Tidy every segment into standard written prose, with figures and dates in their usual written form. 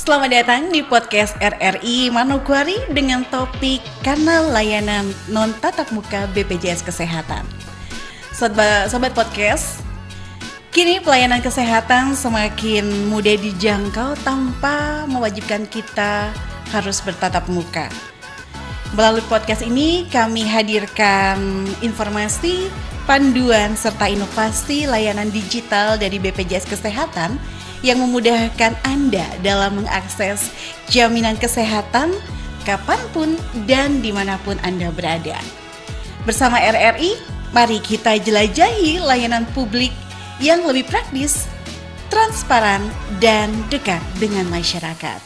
Selamat datang di podcast RRI Manokwari dengan topik Kanal Layanan Non Tatap Muka BPJS Kesehatan. Sobat podcast, kini pelayanan kesehatan semakin mudah dijangkau tanpa mewajibkan kita harus bertatap muka. Melalui podcast ini kami hadirkan informasi, panduan, serta inovasi layanan digital dari BPJS Kesehatan yang memudahkan Anda dalam mengakses jaminan kesehatan kapanpun dan dimanapun Anda berada. Bersama RRI, mari kita jelajahi layanan publik yang lebih praktis, transparan, dan dekat dengan masyarakat.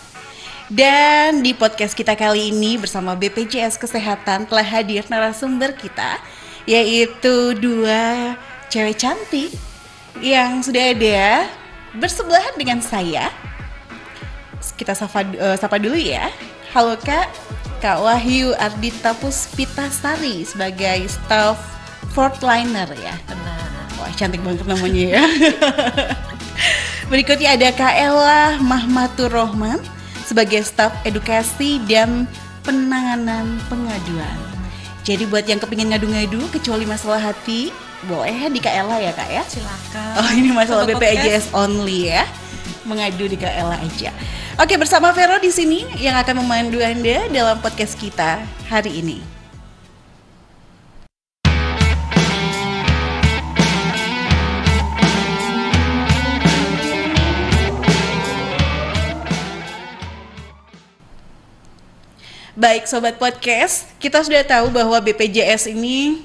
Dan di podcast kita kali ini bersama BPJS Kesehatan telah hadir narasumber kita, yaitu dua cewek cantik yang sudah ada bersebelahan dengan saya. Kita sapa dulu ya. Halo Kak Wahyu Ardita Puspitasari sebagai staff Frontliner ya. Benar. Wah, cantik banget namanya ya. Berikutnya ada Kak Ella Mahmatur Rohman sebagai staf edukasi dan penanganan pengaduan. Jadi buat yang kepingin ngadu-ngadu kecuali masalah hati, boleh di Kak Ella ya Kak ya? Silakan. Oh, ini masalah BPJS only ya. Mengadu di Kak Ella aja. Oke, bersama Vero di sini yang akan memandu Anda dalam podcast kita hari ini. Baik Sobat Podcast, kita sudah tahu bahwa BPJS ini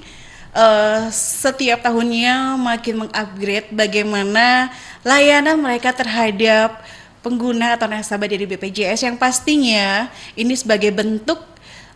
setiap tahunnya makin mengupgrade bagaimana layanan mereka terhadap pengguna atau nasabah dari BPJS yang pastinya ini sebagai bentuk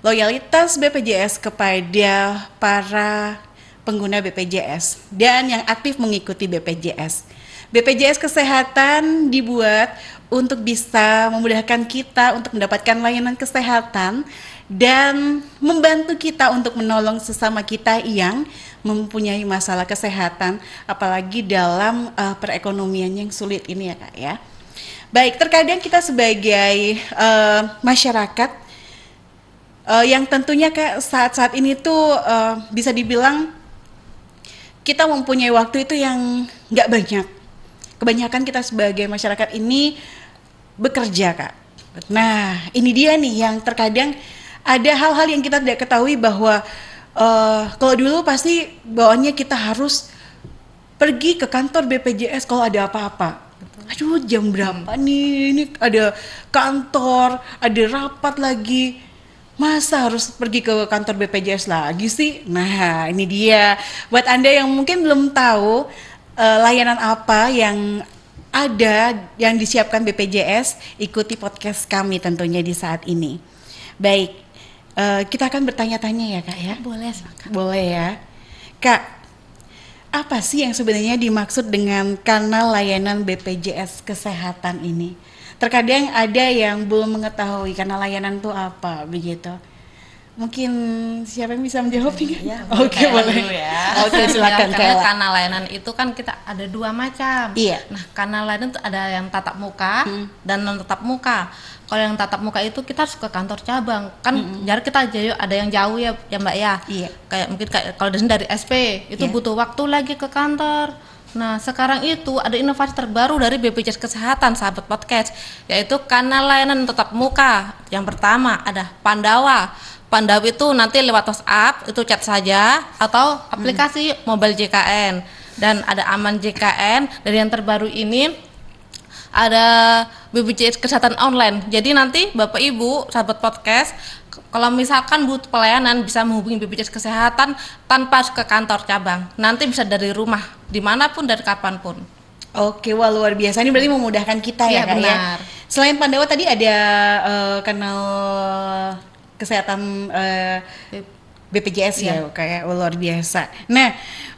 loyalitas BPJS kepada para pengguna BPJS dan yang aktif mengikuti BPJS. BPJS Kesehatan dibuat untuk bisa memudahkan kita untuk mendapatkan layanan kesehatan dan membantu kita untuk menolong sesama kita yang mempunyai masalah kesehatan, apalagi dalam perekonomian yang sulit ini ya Kak ya. Baik, terkadang kita sebagai masyarakat yang tentunya Kak saat-saat ini tuh bisa dibilang kita mempunyai waktu itu yang nggak banyak. Kebanyakan kita sebagai masyarakat ini bekerja Kak. Nah ini dia nih yang terkadang ada hal-hal yang kita tidak ketahui bahwa kalau dulu pasti bawaannya kita harus pergi ke kantor BPJS kalau ada apa-apa. Aduh jam berapa nih, ini ada kantor, ada rapat lagi. Masa harus pergi ke kantor BPJS lagi sih? Nah ini dia, buat Anda yang mungkin belum tahu layanan apa yang ada yang disiapkan BPJS, ikuti podcast kami tentunya di saat ini. Baik, kita akan bertanya-tanya ya Kak ya? Boleh, silakan. Boleh ya. Kak, apa sih yang sebenarnya dimaksud dengan kanal layanan BPJS Kesehatan ini? Terkadang ada yang belum mengetahui kanal layanan itu apa, begitu. Mungkin siapa yang bisa menjawab nih? Ya, Oke, boleh. dulu ya. Oke, silakan Karena Kak. kanal layanan itu kan kita ada dua macam. Iya. Nah, kanal layanan itu ada yang tatap muka dan non tatap muka. Kalau yang tatap muka itu kita harus ke kantor cabang. Kan jarak kita jauh, ada yang jauh ya Mbak ya. Iya. Kayak mungkin kalau dari SP itu Iya. butuh waktu lagi ke kantor. Nah, sekarang itu ada inovasi terbaru dari BPJS Kesehatan, sahabat podcast, yaitu kanal layanan tatap muka. Yang pertama ada Pandawa. Pandawa itu nanti lewat WhatsApp, itu chat saja, atau aplikasi mobile JKN. Dan ada Aman JKN, dari yang terbaru ini ada BPJS Kesehatan Online. Jadi nanti Bapak Ibu, sahabat podcast, kalau misalkan butuh pelayanan bisa menghubungi BPJS Kesehatan tanpa harus ke kantor cabang. Nanti bisa dari rumah, dimanapun dan kapanpun. Oke, wah luar biasa. Ini berarti memudahkan kita ya Iya, Kak ya. benar. Selain Pandawa tadi ada kanal kesehatan BPJS ya, kayak luar biasa. Nah,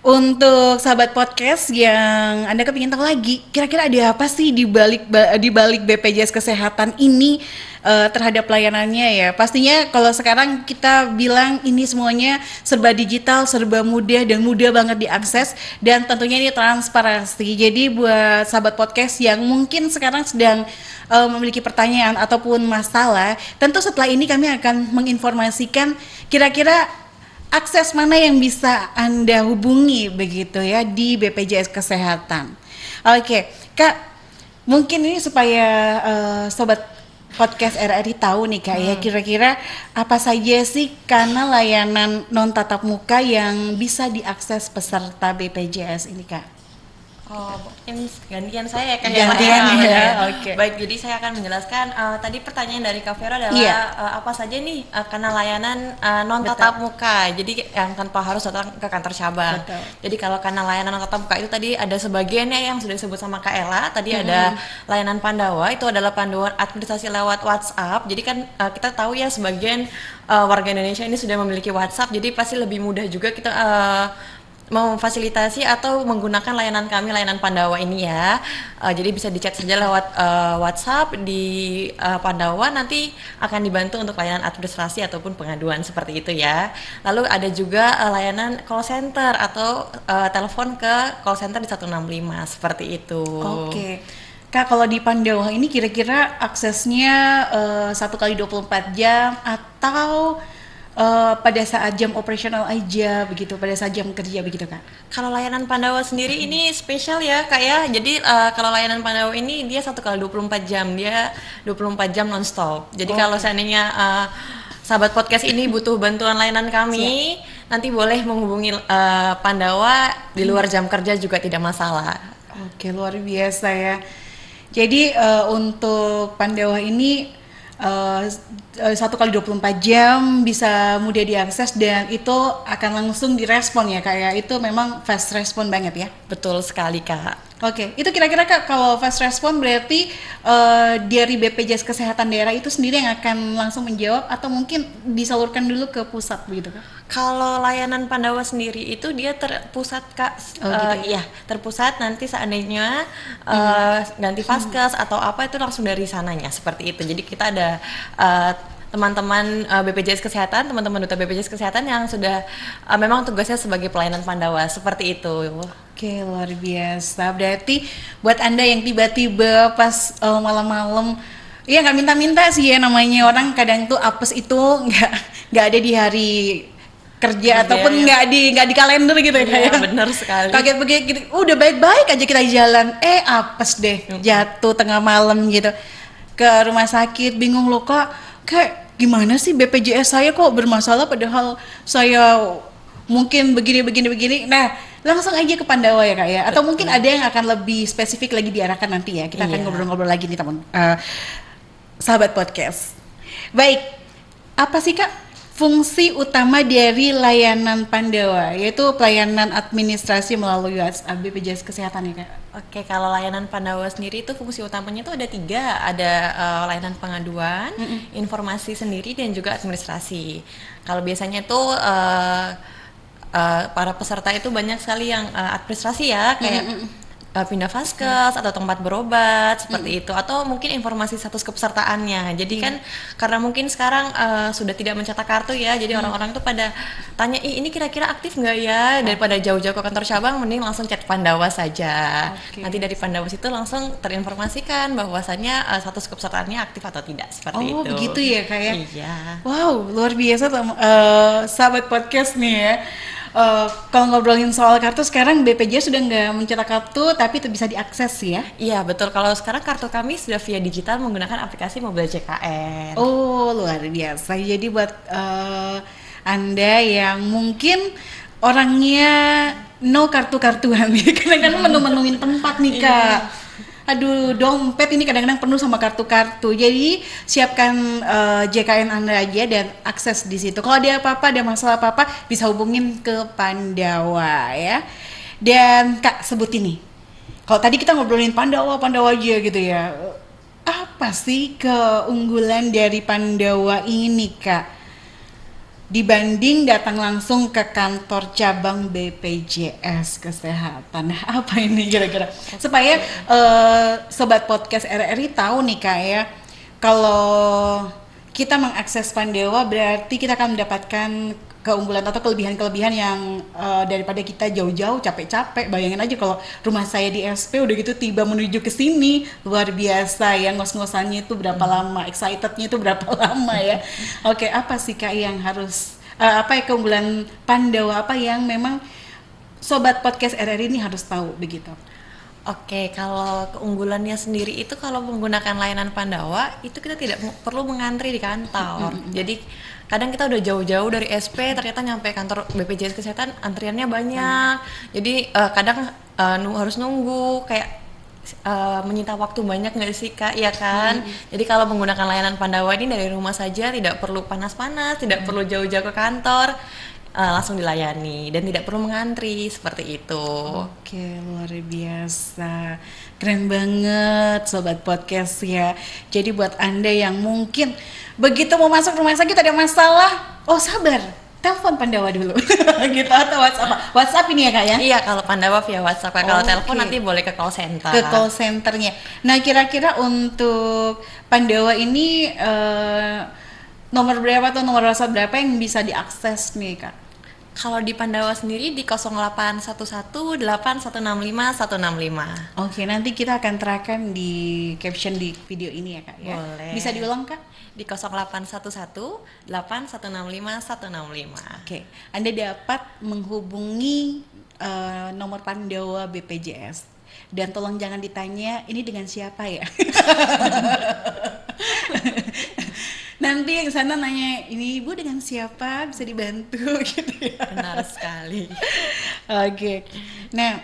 Untuk sahabat podcast yang Anda kepingin tahu lagi, kira-kira ada apa sih di balik BPJS Kesehatan ini terhadap layanannya ya? Pastinya kalau sekarang kita bilang ini semuanya serba digital, serba mudah dan mudah banget diakses dan tentunya ini transparansi. Jadi buat sahabat podcast yang mungkin sekarang sedang memiliki pertanyaan ataupun masalah, tentu setelah ini kami akan menginformasikan kira-kira akses mana yang bisa Anda hubungi begitu ya di BPJS Kesehatan. Oke, Kak, mungkin ini supaya sobat podcast RRI tahu nih Kak ya, kira-kira apa saja sih kanal layanan non tatap muka yang bisa diakses peserta BPJS ini Kak? Oh, mungkin gantian saya ya Kak. Gantian ya, oke. Baik, jadi saya akan menjelaskan tadi pertanyaan dari Kak Vera adalah apa saja nih kanal layanan non tatap muka. Jadi yang tanpa harus datang ke kantor cabang. Betul. Jadi kalau kanal layanan non tatap muka itu tadi ada sebagiannya yang sudah disebut sama Kak Ella. Tadi ada layanan Pandawa, itu adalah panduan administrasi lewat WhatsApp. Jadi kan kita tahu ya sebagian warga Indonesia ini sudah memiliki WhatsApp. Jadi pasti lebih mudah juga kita memfasilitasi atau menggunakan layanan kami, layanan Pandawa ini ya. Jadi bisa dicat saja lewat WhatsApp di Pandawa, nanti akan dibantu untuk layanan administrasi ataupun pengaduan seperti itu ya. Lalu ada juga layanan call center atau telepon ke call center di 165 seperti itu. Oke. Kak, kalau di Pandawa ini kira-kira aksesnya 1x24 jam atau pada saat jam operasional aja begitu, pada saat jam kerja begitu Kak? Kalau layanan Pandawa sendiri ini spesial ya Kak ya. Jadi kalau layanan Pandawa ini dia 1x24 jam, dia 24 jam nonstop. Jadi kalau seandainya sahabat podcast ini butuh bantuan layanan kami, nanti boleh menghubungi Pandawa di luar jam kerja juga tidak masalah. Oke, luar biasa ya. Jadi untuk Pandawa ini 1x24 jam bisa mudah diakses dan itu akan langsung direspon ya Kak ya. Itu memang fast respon banget ya. Betul sekali Kak. Oke, itu kira-kira Kak kalau fast respon berarti dari BPJS Kesehatan daerah itu sendiri yang akan langsung menjawab atau mungkin disalurkan dulu ke pusat begitu Kak? Kalau layanan Pandawa sendiri itu dia terpusat Kak, iya terpusat, nanti seandainya ganti vaskes atau apa itu langsung dari sananya seperti itu. Jadi kita ada teman-teman BPJS Kesehatan, teman-teman duta BPJS Kesehatan yang sudah memang tugasnya sebagai pelayanan Pandawa seperti itu. Oke, luar biasa. Berarti buat Anda yang tiba-tiba pas malam-malam, ya nggak minta-minta sih ya, namanya orang kadang tuh apes itu nggak ada di hari kerja ataupun nggak di kalender gitu ya kayak. Benar sekali. Kaget begitu, udah baik-baik aja kita jalan, apes deh, jatuh tengah malam gitu ke rumah sakit, bingung loh kok, kayak gimana sih BPJS saya kok bermasalah padahal saya mungkin begini. Nah, langsung aja ke Pandawa ya Kak ya. Atau mungkin ada yang akan lebih spesifik lagi diarahkan nanti ya. Kita akan ngobrol-ngobrol lagi nih teman sahabat podcast. Baik, apa sih Kak fungsi utama dari layanan Pandawa, yaitu pelayanan administrasi melalui WhatsApp BPJS Kesehatan ya Kak? Oke, kalau layanan Pandawa sendiri itu fungsi utamanya itu ada 3, ada layanan pengaduan, informasi sendiri dan juga administrasi. Kalau biasanya itu para peserta itu banyak sekali yang administrasi ya, kayak pindah vaskes atau tempat berobat seperti itu, atau mungkin informasi status kepesertaannya. Jadi kan karena mungkin sekarang sudah tidak mencetak kartu ya, jadi orang-orang tuh pada tanya, ini kira-kira aktif nggak ya, daripada jauh-jauh ke kantor cabang mending langsung chat Pandawa saja. Nanti dari Pandawa situ langsung terinformasikan bahwasannya status kepesertaannya aktif atau tidak seperti itu. Oh begitu ya Kak ya? Iya. Wow, luar biasa sahabat podcast nih ya. Kalau ngobrolin soal kartu, sekarang BPJS sudah nggak mencetak kartu tapi itu bisa diakses ya? Iya betul, kalau sekarang kartu kami sudah via digital menggunakan aplikasi Mobil JKN. Oh luar biasa. Jadi buat Anda yang mungkin orangnya no kartu-kartuan kadang-kadang menu-menuin tempat nih Kak. Aduh, dompet ini kadang-kadang penuh sama kartu-kartu. Jadi siapkan JKN Anda aja dan akses di situ. Kalau ada apa-apa, ada masalah apa-apa, bisa hubungin ke Pandawa ya. Dan Kak sebut ini. Kalau tadi kita ngobrolin Pandawa aja gitu ya. Apa sih keunggulan dari Pandawa ini Kak? dibanding datang langsung ke kantor cabang BPJS Kesehatan. Nah, apa ini kira-kira? Supaya sobat podcast RRI tahu nih Kak ya, kalau kita mengakses Pandewa berarti kita akan mendapatkan keunggulan atau kelebihan-kelebihan yang daripada kita jauh-jauh capek-capek. Bayangin aja kalau rumah saya di SP udah gitu tiba menuju ke sini, luar biasa ya, ngos-ngosannya itu berapa lama, excitednya itu berapa lama ya. Oke, apa sih Kak yang harus apa ya keunggulan Pandawa apa yang memang sobat podcast RRI ini harus tahu begitu? Oke, kalau keunggulannya sendiri itu kalau menggunakan layanan Pandawa itu kita tidak perlu mengantri di kantor. Jadi kadang kita udah jauh-jauh dari SP ternyata nyampe kantor BPJS Kesehatan antriannya banyak. Jadi kadang harus nunggu kayak menyita waktu banyak nggak sih Kak? Iya kan? Jadi kalau menggunakan layanan Pandawa ini dari rumah saja tidak perlu panas-panas, tidak perlu jauh-jauh ke kantor. Langsung dilayani dan tidak perlu mengantri seperti itu. Oke, luar biasa, keren banget sobat podcast ya. Jadi buat Anda yang mungkin begitu mau masuk rumah sakit ada masalah, oh sabar, telepon Pandawa dulu gitu atau WhatsApp ini ya Kak ya? Iya, kalau Pandawa via WhatsApp. Kalau telepon Oke. nanti boleh ke call center. Ke call centernya. Nah kira-kira untuk Pandawa ini nomor berapa atau nomor WhatsApp berapa yang bisa diakses nih Kak? Kalau di Pandawa sendiri di 08118165 165. Oke, nanti kita akan terapkan di caption di video ini ya Kak ya. Boleh. Bisa diulang Kak? Di 08118165 165. Oke, Anda dapat menghubungi nomor Pandawa BPJS. Dan tolong jangan ditanya ini dengan siapa ya. Nanti yang sana nanya ini ibu dengan siapa, bisa dibantu gitu ya. Benar sekali. Oke. Nah,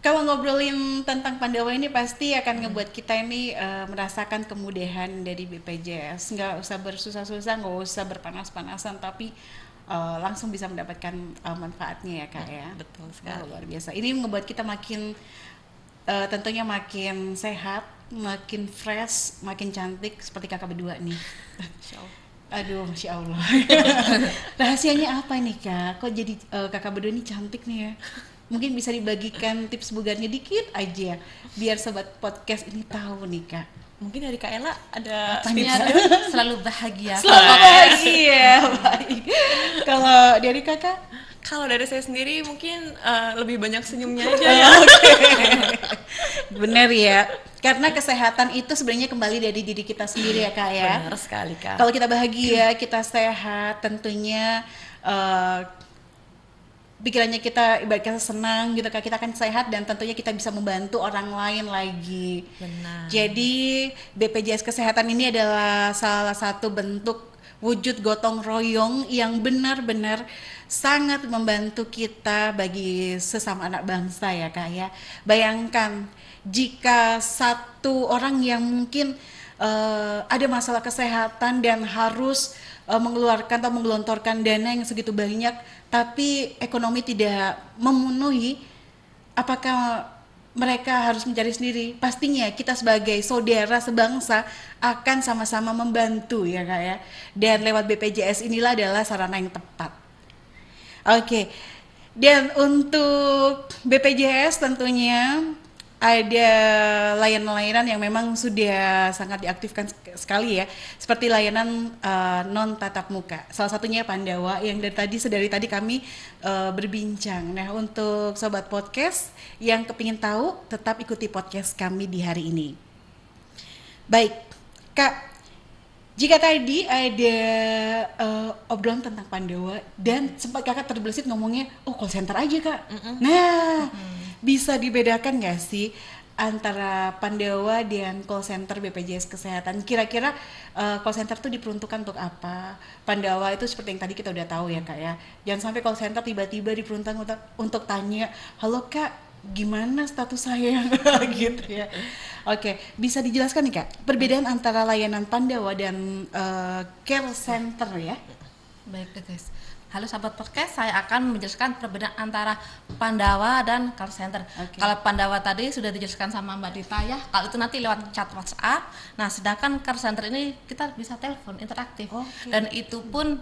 kalau ngobrolin tentang Pandawa ini pasti akan ngebuat kita ini merasakan kemudahan dari BPJS. Nggak usah bersusah-susah, nggak usah berpanas-panasan, tapi langsung bisa mendapatkan manfaatnya ya Kak ya. Betul sekali. Luar biasa. Ini ngebuat kita makin tentunya makin sehat, makin fresh, makin cantik seperti kakak berdua nih. Aduh, Masya Allah. Rahasianya apa nih Kak? Kok jadi kakak berdua ini cantik nih ya? Mungkin bisa dibagikan tips bugarnya dikit aja, biar sobat podcast ini tahu nih Kak. Mungkin dari Kak Ella ada Tipsnya selalu bahagia. Selalu bahagia, baik. Kalau dari kakak? Kalau dari saya sendiri mungkin lebih banyak senyumnya aja ya. Bener ya, karena kesehatan itu sebenarnya kembali dari diri kita sendiri ya Kak ya. Benar sekali Kak. Kalau kita bahagia, kita sehat, tentunya pikirannya kita ibaratnya senang gitu Kak, kita akan sehat dan tentunya kita bisa membantu orang lain lagi. Benar. Jadi BPJS Kesehatan ini adalah salah satu bentuk wujud gotong royong yang benar-benar sangat membantu kita bagi sesama anak bangsa ya Kak ya. Bayangkan jika satu orang yang mungkin ada masalah kesehatan dan harus mengeluarkan atau menggelontorkan dana yang segitu banyak tapi ekonomi tidak memenuhi, apakah mereka harus mencari sendiri? Pastinya kita sebagai saudara sebangsa akan sama-sama membantu ya Kak ya. Dan lewat BPJS inilah adalah sarana yang tepat. Oke, dan untuk BPJS tentunya ada layanan-layanan yang memang sudah sangat diaktifkan sekali ya, seperti layanan non tatap muka. Salah satunya Pandawa yang dari tadi kami berbincang. Nah, untuk sobat podcast yang kepingin tahu, tetap ikuti podcast kami di hari ini. Baik, Kak. Jika tadi ada obrolan tentang Pandawa dan sempat kakak terbesit ngomongnya, oh call center aja Kak. Nah, bisa dibedakan nggak sih antara Pandawa dan call center BPJS Kesehatan? Kira-kira call center itu diperuntukkan untuk apa? Pandawa itu seperti yang tadi kita udah tahu ya Kak ya. Jangan sampai call center tiba-tiba diperuntukkan untuk tanya, halo Kak, gimana status saya gitu ya. Oke, bisa dijelaskan nih Kak perbedaan antara layanan Pandawa dan care center ya? Baik deh guys. Halo sahabat podcast, saya akan menjelaskan perbedaan antara Pandawa dan call center. Oke. Kalau Pandawa tadi sudah dijelaskan sama Mbak Dita ya, kalau itu nanti lewat chat WhatsApp. Nah, sedangkan call center ini kita bisa telepon interaktif. Oke. Dan itu pun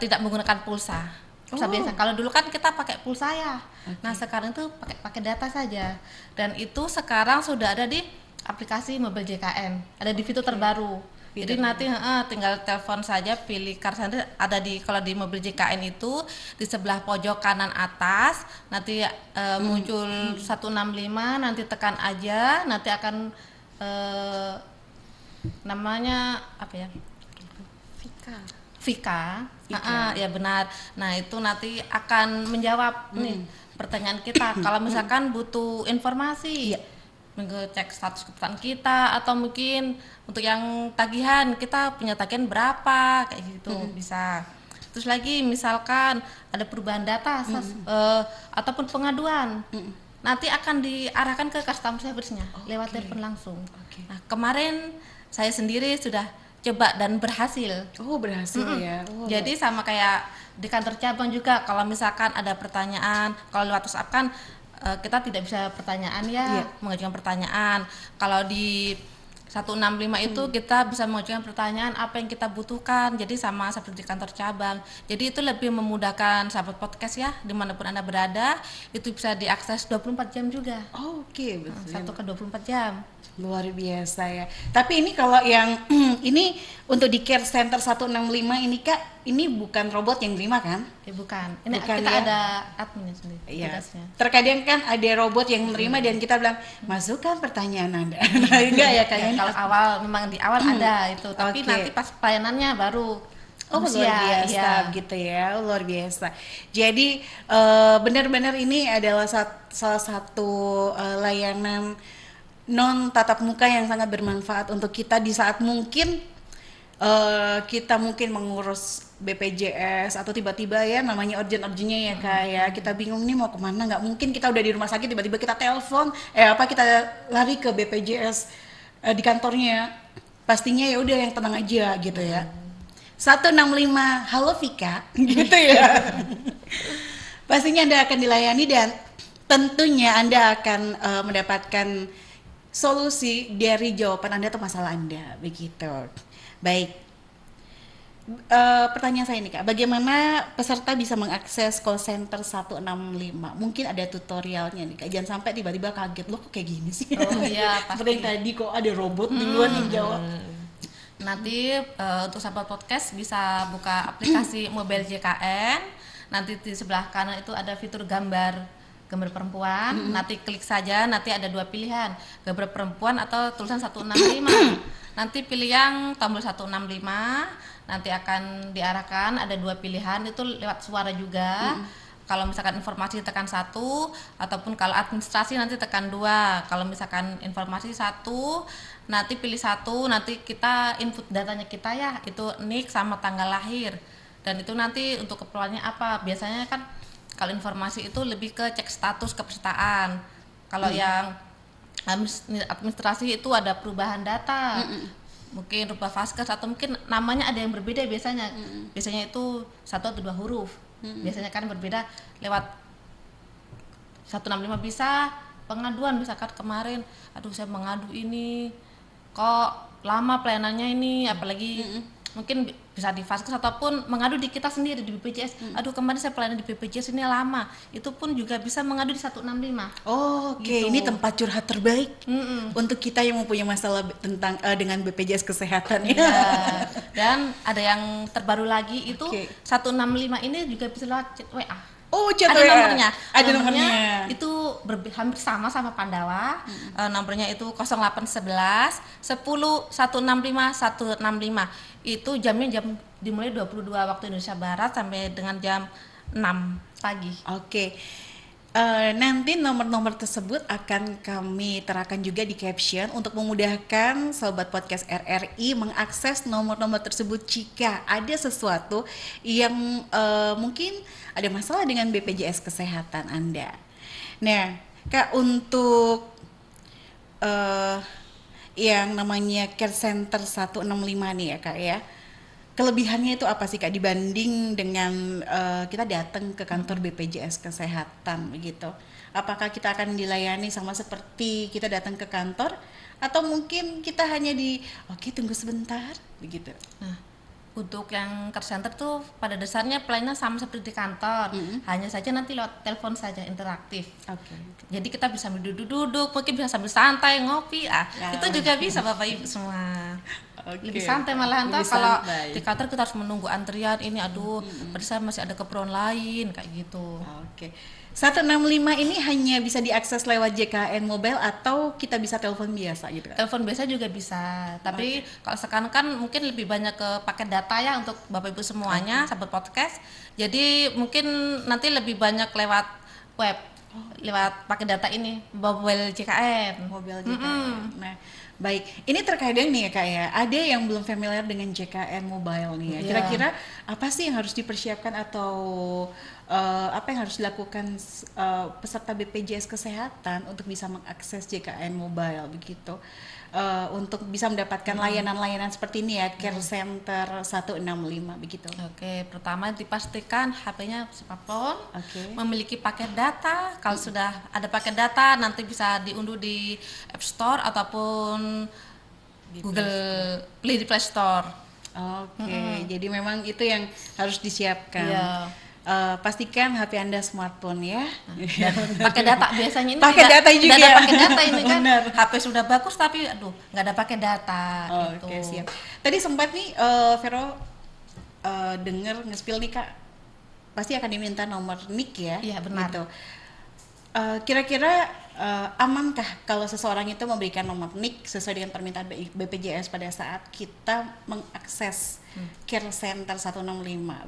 tidak menggunakan pulsa. Pulsa biasa. Kalau dulu kan kita pakai pulsa ya. Nah, sekarang itu pakai data saja. Dan itu sekarang sudah ada di aplikasi Mobil JKN. Ada di fitur terbaru. Jadi nanti tinggal telepon saja, pilih call center, ada di kalau di Mobil JKN itu di sebelah pojok kanan atas nanti muncul 165, nanti tekan aja, nanti akan namanya apa ya? Vika. Ya benar. Nah, itu nanti akan menjawab nih pertanyaan kita. Kalau misalkan butuh informasi, mengecek status kepesertaan kita, atau mungkin untuk yang tagihan, kita punya tagihan berapa, kayak gitu bisa. Terus lagi misalkan ada perubahan data ataupun pengaduan, nanti akan diarahkan ke customer service-nya lewat telepon langsung. Nah, kemarin saya sendiri sudah coba dan berhasil. Berhasil ya. Jadi sama kayak di kantor cabang juga, kalau misalkan ada pertanyaan, kalau lewat WhatsApp kan kita tidak bisa pertanyaan mengajukan pertanyaan. Kalau di 165 itu kita bisa mengajukan pertanyaan apa yang kita butuhkan. Jadi sama seperti di kantor cabang. Jadi itu lebih memudahkan sahabat podcast ya, dimanapun Anda berada, itu bisa diakses 24 jam juga. Betul. 1 ke 24 jam. Luar biasa ya. Tapi ini kalau yang ini untuk di Care Center 165 ini Kak, ini bukan robot yang terima kan? Bukan. Ini Bukan, kita ya? ada admin sendiri. Iya. Tugasnya. Terkadang kan ada robot yang menerima dan kita bilang masukkan pertanyaan Anda. Nah, enggak ya kayaknya. Kalau awal memang di awal ada itu, tapi nanti pas pelayanannya baru. Luar biasa gitu ya, luar biasa. Jadi benar-benar ini adalah salah satu layanan non tatap muka yang sangat bermanfaat untuk kita di saat mungkin kita mungkin mengurus BPJS atau tiba-tiba ya namanya urgent-urgentnya ya kayak kita bingung nih mau kemana, nggak mungkin kita udah di rumah sakit tiba-tiba kita telepon kita lari ke BPJS di kantornya, pastinya ya udah yang tenang aja gitu ya. 165 halo Vika gitu ya. Pastinya Anda akan dilayani dan tentunya Anda akan mendapatkan solusi dari jawaban Anda atau masalah Anda, begitu. Baik. Pertanyaan saya nih Kak, bagaimana peserta bisa mengakses call center 165? Mungkin ada tutorialnya nih Kak, jangan sampai tiba-tiba kaget, loh kok kayak gini sih? Iya, pasti. Seperti yang tadi kok ada robot duluan yang jawab. Nanti untuk sahabat podcast bisa buka aplikasi Mobil JKN, nanti di sebelah kanan itu ada fitur gambar perempuan, nanti klik saja, nanti ada 2 pilihan, gambar perempuan atau tulisan 165. Nanti pilih yang tombol 165, nanti akan diarahkan, ada 2 pilihan, itu lewat suara juga. Kalau misalkan informasi tekan 1, ataupun kalau administrasi nanti tekan 2. Kalau misalkan informasi 1, nanti pilih 1, nanti kita input datanya kita ya, itu nik sama tanggal lahir. Dan itu nanti untuk keperluannya apa, biasanya kan kalau informasi itu lebih ke cek status kepesertaan. Kalau yang administrasi itu ada perubahan data, mungkin rubah vaskes atau mungkin namanya ada yang berbeda biasanya. Biasanya itu 1 atau 2 huruf. Biasanya kan berbeda lewat 165 bisa pengaduan, misalkan kemarin, aduh saya mengadu ini kok lama pelayanannya ini, apalagi mungkin bisa di vaskes ataupun mengadu di kita sendiri di BPJS. Aduh kemarin saya pelayanan di BPJS ini lama, itu pun juga bisa mengadu di 165. Oke, Gitu. ini tempat curhat terbaik untuk kita yang mempunyai masalah tentang dengan BPJS kesehatan ya. Dan ada yang terbaru lagi itu 165 ini juga bisa lewat chat WA. Chat Ada WA. nomornya. Ada Nomornya nomornya. itu hampir sama Pandawa. Nomornya itu 0811 10 165 165. Itu jamnya dimulai 22 waktu Indonesia Barat sampai dengan jam 6 pagi. Oke. Nanti nomor-nomor tersebut akan kami terakan juga di caption untuk memudahkan sobat podcast RRI mengakses nomor-nomor tersebut jika ada sesuatu yang mungkin ada masalah dengan BPJS kesehatan Anda. Nah, Kak, untuk yang namanya Care Center 165 nih ya Kak ya, kelebihannya itu apa sih Kak dibanding dengan kita datang ke kantor BPJS Kesehatan begitu? Apakah kita akan dilayani sama seperti kita datang ke kantor atau mungkin kita hanya tunggu sebentar begitu? Nah, Untuk yang call center tuh pada dasarnya pelayanan sama seperti di kantor, hanya saja nanti lewat telepon saja interaktif. Oke. Jadi kita bisa sambil duduk-duduk, mungkin bisa sambil santai ngopi, itu juga bisa Bapak Ibu semua. Oke. Lebih santai malahan, Lebih kalau santai. di kantor kita harus menunggu antrian ini, aduh, padahal masih ada keperluan lain kayak gitu. Oke. 165 ini hanya bisa diakses lewat JKN Mobile atau kita bisa telepon biasa gitu kan? Telepon biasa juga bisa, tapi kalau sekarang kan mungkin lebih banyak ke paket data ya untuk Bapak Ibu semuanya, sahabat podcast. Jadi mungkin nanti lebih banyak lewat web, lewat paket data ini, mobile JKN. Mobile JKN. Nah, baik. Ini terkadang nih ya Kak ya, ada yang belum familiar dengan JKN Mobile nih ya. Iya. Kira-kira apa sih yang harus dipersiapkan atau apa yang harus dilakukan peserta BPJS Kesehatan untuk bisa mengakses JKN Mobile begitu? Untuk bisa mendapatkan layanan-layanan seperti ini ya, Care Center 165 begitu. Oke, pertama dipastikan HP-nya smartphone, Oke. memiliki paket data. Kalau sudah ada paket data, nanti bisa diunduh di App Store ataupun Google Play di Play Store. Oke, jadi memang itu yang harus disiapkan. Iya. Pastikan HP Anda smartphone ya. Pakai data biasanya ini Pakai data juga tidak ya? ada pakai data ini kan. Benar. HP sudah bagus tapi aduh nggak ada pakai data gitu. Oke, siap. Tadi sempat nih Vero dengar nge-spill nih Kak, pasti akan diminta nomor NIK ya? Iya, benar. Gitu. Kira-kira amankah kalau seseorang itu memberikan nomor NIK sesuai dengan permintaan BPJS pada saat kita mengakses Care Center 165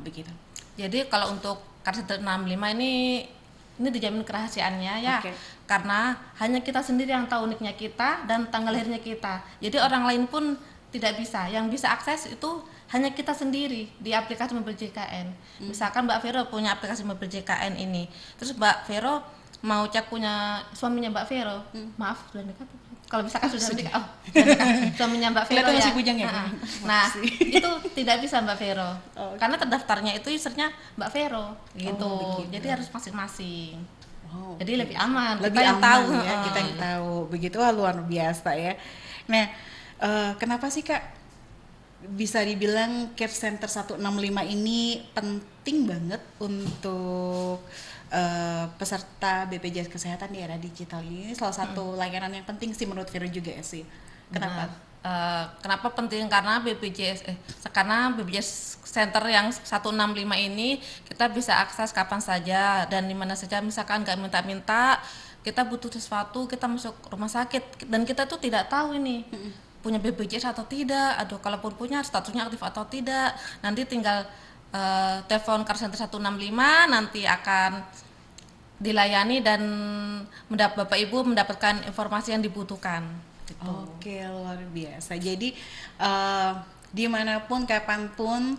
begitu? Jadi kalau untuk Card 165 ini dijamin kerahasiaannya ya. Oke. Karena hanya kita sendiri yang tahu NIK-nya kita dan tanggal lahirnya kita. Jadi orang lain pun tidak bisa. Yang bisa akses itu hanya kita sendiri di aplikasi Mobile JKN. Misalkan Mbak Vero punya aplikasi Mobile JKN ini. Terus Mbak Vero mau cek punya suaminya Mbak Vero. Maaf, sudah nikah. Kalau misalkan sudah nikah, sudah nikah. Suaminya Mbak Vero Kelihatan ya. masih bujang ya, Nah, Kak? nah, itu tidak bisa Mbak Vero. Oh, Karena terdaftarnya itu usernya Mbak Vero gitu. begitu. Jadi harus masing-masing. Wow, Jadi lebih aman. lebih Kita yang aman tahu, ya, kita yang tahu begitu. Wah, luar biasa ya. Nah, kenapa sih Kak bisa dibilang Care Center 165 ini penting banget untuk peserta BPJS Kesehatan di era digital ini? Salah satu layanan yang penting sih menurut Vero juga ya sih. Kenapa? Kenapa penting? Karena BPJS Center yang 165 ini kita bisa akses kapan saja dan di mana saja. Misalkan nggak minta-minta, kita butuh sesuatu, kita masuk rumah sakit dan kita tuh tidak tahu ini punya BPJS atau tidak. Aduh, kalaupun punya statusnya aktif atau tidak. Nanti tinggal telepon Call Center 165, nanti akan dilayani dan Bapak Ibu mendapatkan informasi yang dibutuhkan. Gitu. Oke, luar biasa. Jadi dimanapun, kapanpun,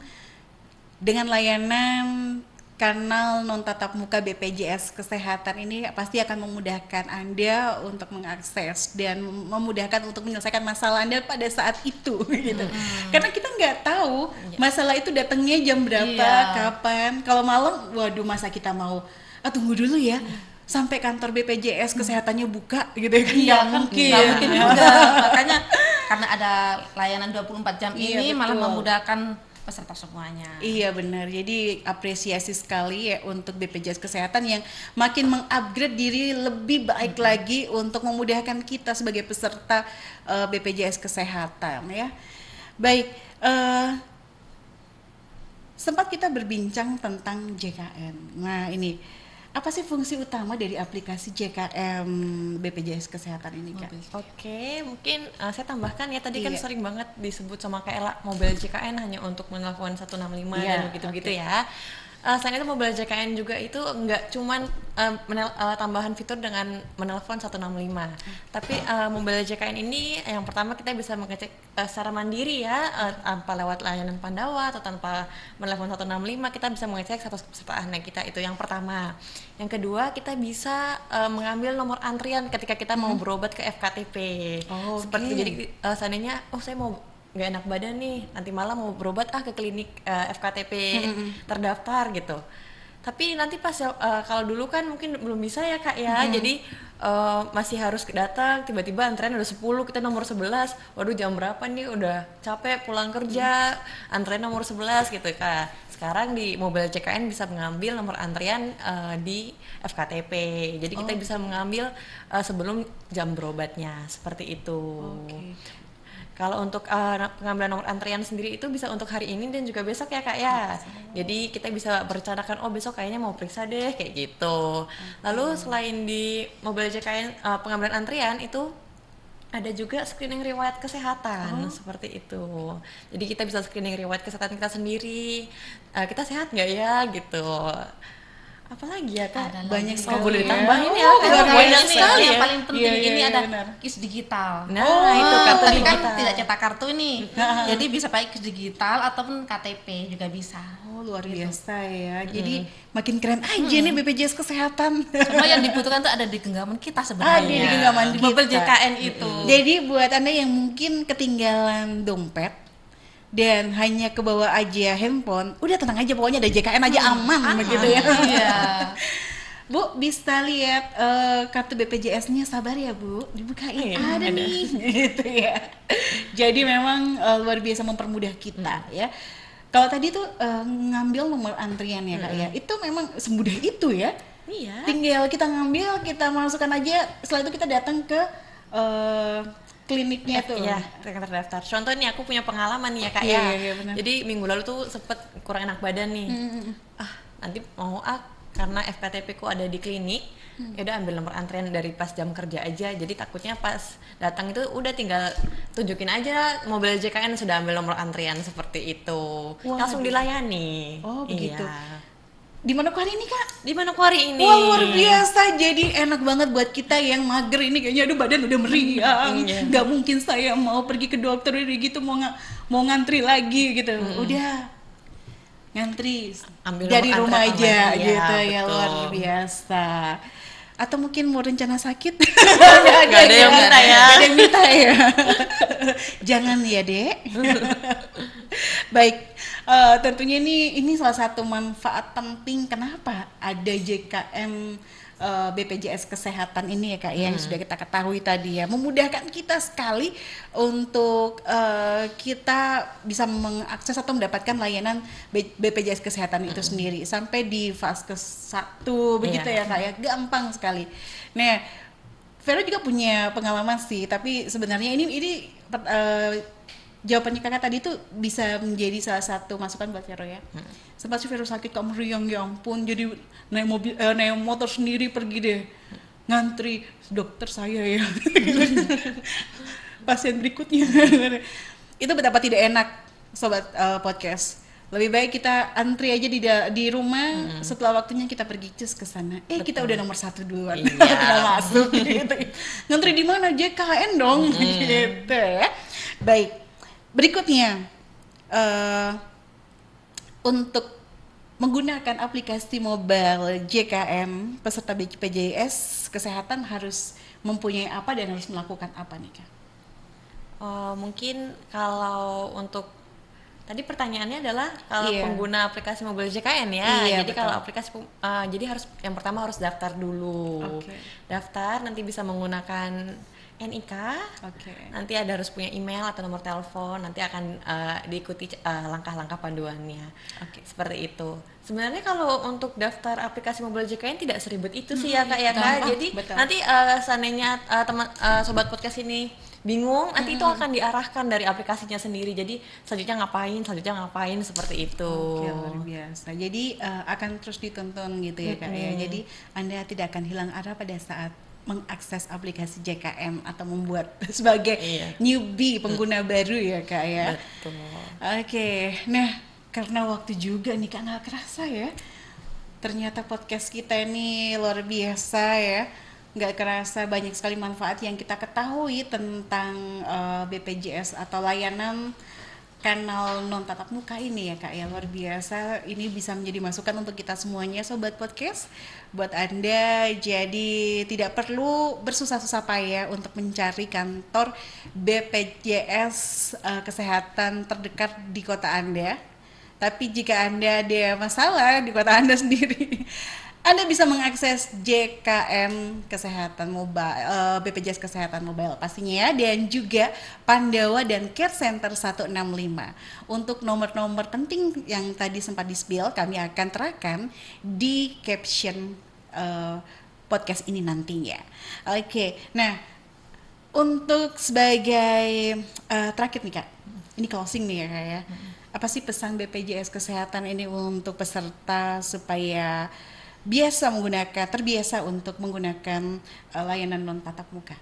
dengan layanan kanal non tatap muka BPJS Kesehatan ini pasti akan memudahkan Anda untuk mengakses dan memudahkan untuk menyelesaikan masalah Anda pada saat itu gitu. Karena kita nggak tahu masalah itu datangnya jam berapa, Iya. kapan. Kalau malam, waduh, masa kita mau tunggu dulu ya sampai kantor BPJS Kesehatannya buka gitu kan? Iya, Nggak mungkin. nggak mungkin juga. Makanya karena ada layanan 24 jam Iya, ini malah betul. memudahkan peserta semuanya. Iya benar, jadi apresiasi sekali ya untuk BPJS Kesehatan yang makin mengupgrade diri lebih baik lagi untuk memudahkan kita sebagai peserta BPJS Kesehatan ya. Baik, sempat kita berbincang tentang JKN. Nah ini, apa sih fungsi utama dari aplikasi JKN BPJS Kesehatan ini Kak? Oke, mungkin saya tambahkan ya, tadi kan Iya. sering banget disebut sama Kak Ella, mobile JKN hanya untuk menelpon 165 Iya, dan begitu-begitu oke. ya. Selain itu mobile JKN juga itu nggak cuman tambahan fitur dengan menelpon 165, tapi mobile JKN ini yang pertama kita bisa mengecek secara mandiri ya, tanpa lewat layanan Pandawa atau tanpa menelpon 165, kita bisa mengecek status kepesertaan kita, itu yang pertama. Yang kedua, kita bisa mengambil nomor antrian ketika kita mau berobat ke FKTP. Oh, Seperti oke. jadi seandainya saya mau nggak enak badan nih, nanti malam mau berobat ke klinik FKTP terdaftar gitu. Tapi nanti pas kalau dulu kan mungkin belum bisa ya Kak ya. Jadi masih harus datang, tiba-tiba antrean udah 10, kita nomor 11. Waduh, jam berapa nih? Udah capek pulang kerja, antrean nomor 11 gitu Kak. Sekarang di mobile JKN bisa mengambil nomor antrian di FKTP. Jadi kita bisa mengambil sebelum jam berobatnya, seperti itu. Kalau untuk pengambilan nomor antrian sendiri itu bisa untuk hari ini dan juga besok ya Kak ya. Jadi kita bisa berencanakan, oh besok kayaknya mau periksa deh, kayak gitu. Lalu selain di mobile JKN pengambilan antrian itu ada juga screening riwayat kesehatan, seperti itu. Jadi kita bisa screening riwayat kesehatan kita sendiri, kita sehat nggak ya gitu. Apalagi ya Kak? Banyak sekali. boleh ya. ditambahin ya, Oh, Kak. banyak Ini sekali yang ya. paling penting Iya, ini iya, ada benar. KIS digital. Nah, itu kartu Tadi kan digital. tidak cetak kartu ini. Jadi bisa pakai KIS digital ataupun KTP juga bisa. Oh, luar biasa ya. Jadi makin keren aja nih BPJS Kesehatan. Cuma yang dibutuhkan tuh ada di genggaman kita sebenarnya. Ada di genggaman Di mobil kita. JKN itu. Jadi buat Anda yang mungkin ketinggalan dompet dan hanya kebawa aja handphone, udah tenang aja, pokoknya ada JKN aja aman begitu ya. Iya. Bu, bisa lihat kartu BPJS-nya, sabar ya Bu, dibukain, Iya, ada nih, gitu ya. Jadi memang luar biasa mempermudah kita ya. Kalau tadi tuh ngambil nomor antrian ya Kak ya, itu memang semudah itu ya. Iya. Tinggal kita ngambil, kita masukkan aja, setelah itu kita datang ke kliniknya tuh. Iya, rekan terdaftar. Contoh nih aku punya pengalaman nih ya Kak Iya, ya. iya, benar. Jadi minggu lalu tuh sempet kurang enak badan nih. Nanti mau karena FKTP ku ada di klinik, ya udah ambil nomor antrian dari pas jam kerja aja. Jadi takutnya pas datang itu udah tinggal tunjukin aja mobil JKN sudah ambil nomor antrian, seperti itu. Wah, Langsung dilayani. Oh, begitu. Iya. Di Manokwari ini Kak? Di Manokwari ini. Wah, luar biasa, jadi enak banget buat kita yang mager ini, kayaknya aduh badan udah meriang, nggak mungkin saya mau pergi ke dokter udah gitu mau ngantri lagi gitu. Udah ngantri Ambil dari nomor rumah antrian aja online. gitu Iya, ya, betul. luar biasa. Atau mungkin mau rencana sakit? Nggak ada yang minta ya. Nggak ada yang minta ya. Jangan ya Dek. Baik, tentunya ini salah satu manfaat penting kenapa ada JKM BPJS Kesehatan ini ya Kak yang sudah kita ketahui tadi ya, memudahkan kita sekali untuk kita bisa mengakses atau mendapatkan layanan BPJS Kesehatan itu sendiri sampai di fase 1 begitu ya Kak ya, gampang sekali. Nah, Vero juga punya pengalaman sih, tapi sebenarnya ini jawabannya Kakak tadi tuh bisa menjadi salah satu masukan buat Vero ya. Sempat si Vero sakit kok meriang, ya ampun, jadi naik motor sendiri pergi deh, ngantri dokter saya ya. Pasien berikutnya. Itu betapa tidak enak sobat podcast. Lebih baik kita antri aja di rumah, setelah waktunya kita pergi cus ke sana. Kita udah nomor 1 duluan. Iya. Tinggal masuk gitu. Ngantri di mana? JKN dong gitu ya. Baik. Berikutnya untuk menggunakan aplikasi mobile JKM, peserta BPJS Kesehatan harus mempunyai apa dan harus melakukan apa nih Kak? Mungkin kalau untuk tadi pertanyaannya adalah kalau Iya. pengguna aplikasi mobil JKN ya. Iya, Jadi betul. kalau aplikasi jadi harus yang pertama harus daftar dulu. Oke. Daftar nanti bisa menggunakan NIK. Oke. Nanti ada harus punya email atau nomor telepon. Nanti akan diikuti langkah-langkah panduannya. Oke. Seperti itu. Sebenarnya kalau untuk daftar aplikasi mobil JKN tidak seribet itu sih ya Kak ya Kak. gampang, Jadi betul. nanti seandainya teman sobat podcast ini bingung, nanti itu akan diarahkan dari aplikasinya sendiri. Jadi selanjutnya ngapain seperti itu. Oke, luar biasa. Jadi akan terus ditonton gitu ya Kak ya. Jadi Anda tidak akan hilang arah pada saat mengakses aplikasi JKM atau membuat sebagai Iya. newbie pengguna baru ya Kak ya. Betul. Oke, nah karena waktu juga nih Kak, nggak kerasa ya. Ternyata podcast kita ini luar biasa ya. Nggak kerasa banyak sekali manfaat yang kita ketahui tentang BPJS atau layanan kanal non tatap muka ini ya Kak ya, luar biasa. Ini bisa menjadi masukan untuk kita semuanya sobat podcast. Buat Anda jadi tidak perlu bersusah-susah payah untuk mencari kantor BPJS kesehatan terdekat di kota Anda. Tapi jika Anda ada masalah di kota Anda sendiri, Anda bisa mengakses JKN Kesehatan Mobile, BPJS Kesehatan Mobile pastinya ya, dan juga Pandawa dan Care Center 165. Untuk nomor-nomor penting yang tadi sempat di-spill, kami akan terapkan di caption podcast ini nantinya. Oke, nah untuk sebagai terakhir nih Kak, ini closing nih ya Kak ya. Apa sih pesan BPJS Kesehatan ini untuk peserta supaya terbiasa untuk menggunakan layanan non tatap muka?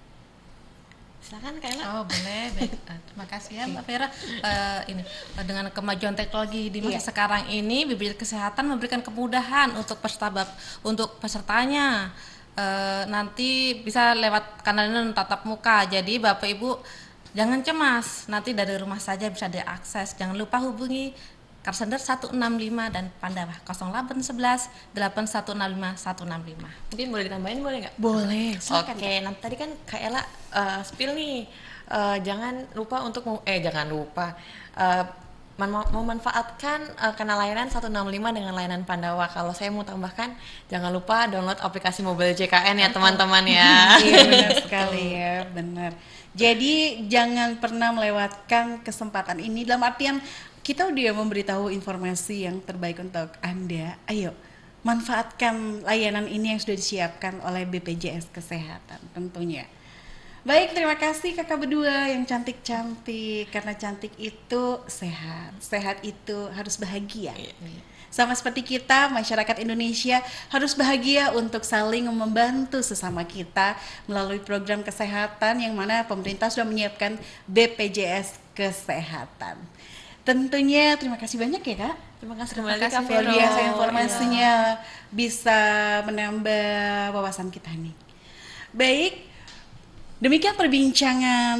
Silakan Kak Ella. Oh boleh, baik. Terima kasih ya Mbak Vera. Ini dengan kemajuan teknologi di masa sekarang ini, BPJS Kesehatan memberikan kemudahan untuk pesertanya. Nanti bisa lewat kanal non tatap muka. Jadi Bapak Ibu jangan cemas, nanti dari rumah saja bisa diakses. Jangan lupa hubungi Care Center 165 dan Pandawa 0811 8165 165. Mungkin boleh ditambahin, boleh nggak? Boleh, silakan. Oke, nanti tadi kan Kak Ella spill nih, jangan lupa memanfaatkan kanal layanan 165 dengan layanan Pandawa. Kalau saya mau tambahkan, jangan lupa download aplikasi mobile JKN ya teman-teman ya. Iya benar sekali ya, benar. Jadi jangan pernah melewatkan kesempatan ini, dalam artian kita udah memberitahu informasi yang terbaik untuk Anda. Ayo, manfaatkan layanan ini yang sudah disiapkan oleh BPJS Kesehatan tentunya. Baik, terima kasih kakak berdua yang cantik-cantik. Karena cantik itu sehat, sehat itu harus bahagia. Sama seperti kita, masyarakat Indonesia harus bahagia untuk saling membantu sesama kita melalui program kesehatan yang mana pemerintah sudah menyiapkan BPJS Kesehatan. Tentunya terima kasih banyak ya Kak. Terima kasih kembali kasih, Kak Luar Vero. biasa informasinya bisa menambah wawasan kita nih. Baik, demikian perbincangan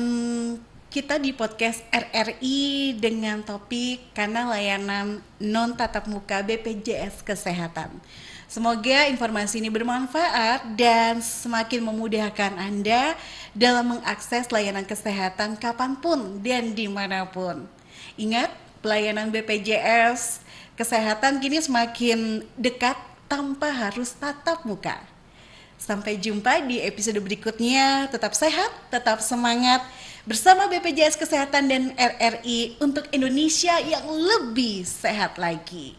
kita di podcast RRI dengan topik kanal layanan non tatap muka BPJS Kesehatan. Semoga informasi ini bermanfaat dan semakin memudahkan Anda dalam mengakses layanan kesehatan kapanpun dan dimanapun. Ingat, pelayanan BPJS Kesehatan kini semakin dekat tanpa harus tatap muka. Sampai jumpa di episode berikutnya. Tetap sehat, tetap semangat bersama BPJS Kesehatan dan RRI untuk Indonesia yang lebih sehat lagi.